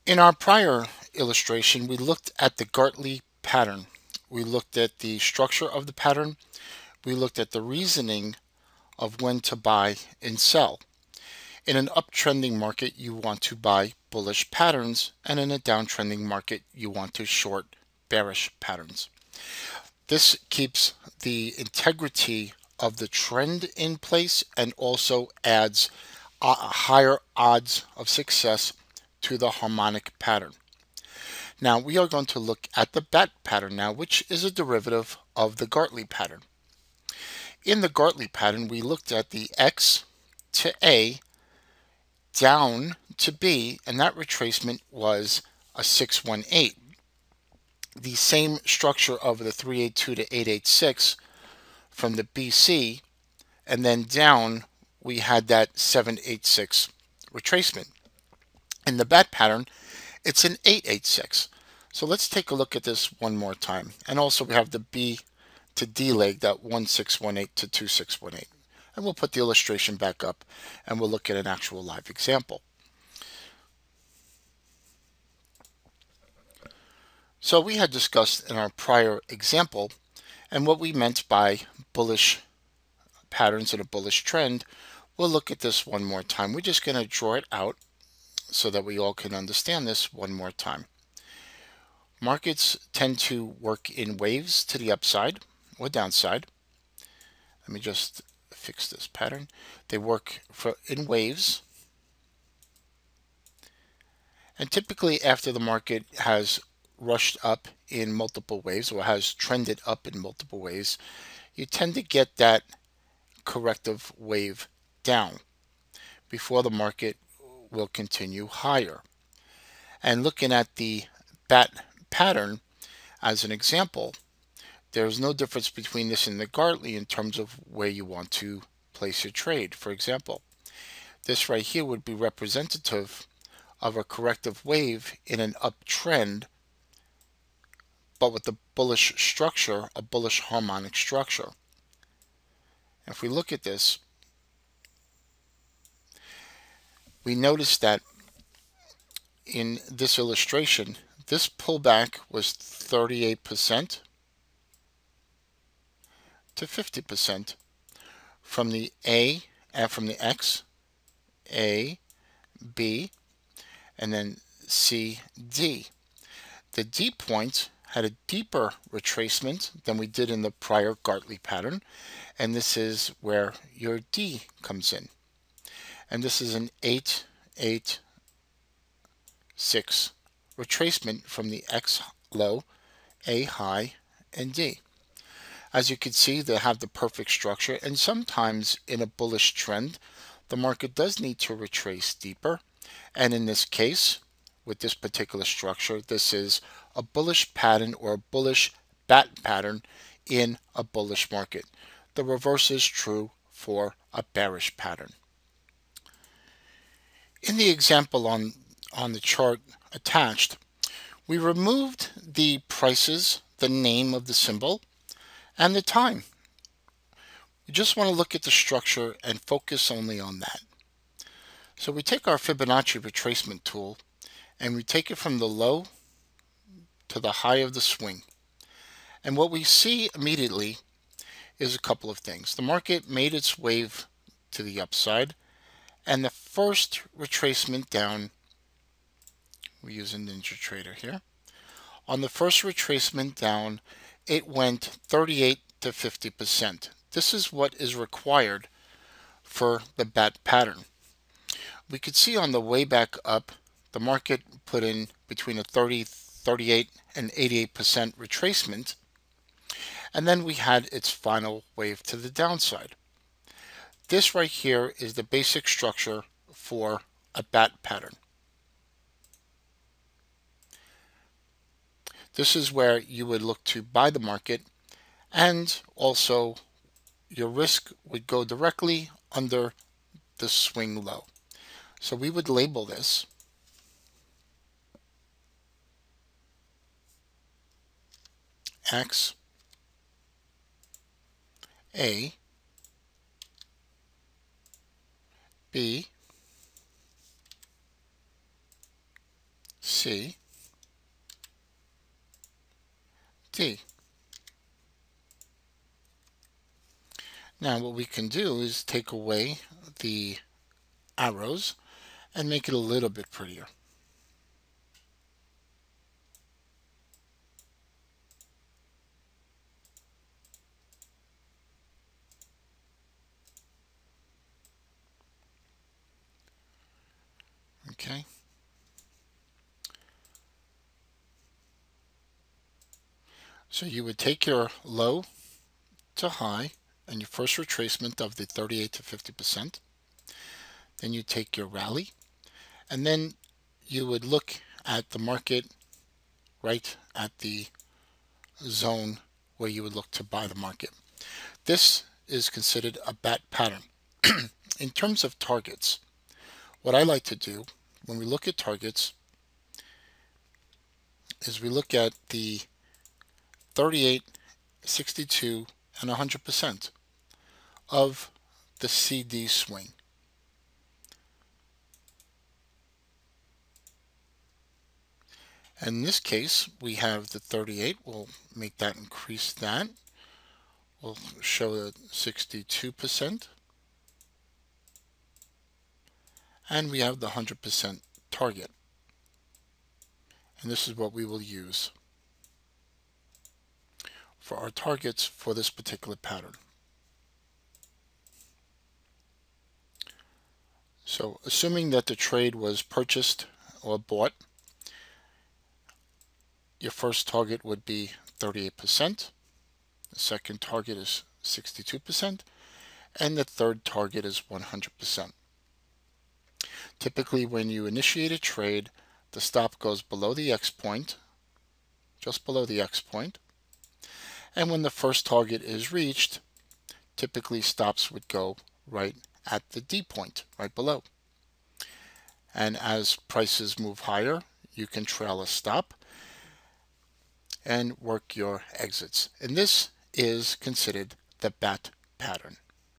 In our prior illustration, we looked at the Gartley pattern. We looked at the structure of the pattern. We looked at the reasoning of when to buy and sell. In an uptrending market, you want to buy bullish patterns, and in a downtrending market, you want to short bearish patterns. This keeps the integrity of the trend in place and also adds higher odds of success to the harmonic pattern. Now we are going to look at the bat pattern now, which is a derivative of the Gartley pattern. In the Gartley pattern, we looked at the X to A down to B, and that retracement was a 618. The same structure of the 382 to 886 from the BC, and then down we had that 786 retracement. In the bat pattern, it's an 886. So let's take a look at this one more time. And also we have the B to D leg, that 1618 to 2618. And we'll put the illustration back up and we'll look at an actual live example. So we had discussed in our prior example and what we meant by bullish patterns in a bullish trend. We'll look at this one more time. We're just going to draw it out so that we all can understand this one more time. Markets tend to work in waves to the upside or downside. Let me just fix this pattern. They work in waves. And typically after the market has rushed up in multiple waves or has trended up in multiple waves, you tend to get that corrective wave down before the market will continue higher. And looking at the bat pattern as an example, there's no difference between this and the Gartley in terms of where you want to place your trade. For example, this right here would be representative of a corrective wave in an uptrend, but with a bullish structure, a bullish harmonic structure. If we look at this, we notice that in this illustration, this pullback was 38% to 50% from the A and from the X, A, B, and then C, D. The D point had a deeper retracement than we did in the prior Gartley pattern, and this is where your D comes in. And this is an 8, 8, 6 retracement from the X low, A high, and D. As you can see, they have the perfect structure, and sometimes in a bullish trend, the market does need to retrace deeper. And in this case, with this particular structure, this is a bullish pattern or a bullish bat pattern in a bullish market. The reverse is true for a bearish pattern. In the example on the chart attached, we removed the prices, the name of the symbol, and the time. We just want to look at the structure and focus only on that. So we take our Fibonacci retracement tool and we take it from the low to the high of the swing. And what we see immediately is a couple of things. The market made its wave to the upside, and the first retracement down, we use a NinjaTrader here. On the first retracement down, it went 38 to 50%. This is what is required for the bat pattern. We could see on the way back up, the market put in between a 30, 38, and 88% retracement, and then we had its final wave to the downside. This right here is the basic structure for a bat pattern. This is where you would look to buy the market, and also your risk would go directly under the swing low. So we would label this X, A, B, T, D. Now what we can do is take away the arrows and make it a little bit prettier. Okay. So you would take your low to high and your first retracement of the 38 to 50%. Then you take your rally, and then you would look at the market right at the zone where you would look to buy the market. This is considered a bat pattern. In terms of targets, what I like to do when we look at targets is we look at the 38, 62, and 100% of the CD swing. In this case, we have the 38. We'll make that increase that. We'll show the 62%. And we have the 100% target. And this is what we will use for our targets for this particular pattern. So assuming that the trade was purchased or bought, your first target would be 38%, the second target is 62%, and the third target is 100%. Typically when you initiate a trade, the stop goes below the X point, just below the X point, and when the first target is reached, typically stops would go right at the D point, right below. And as prices move higher, you can trail a stop and work your exits. And this is considered the bat pattern.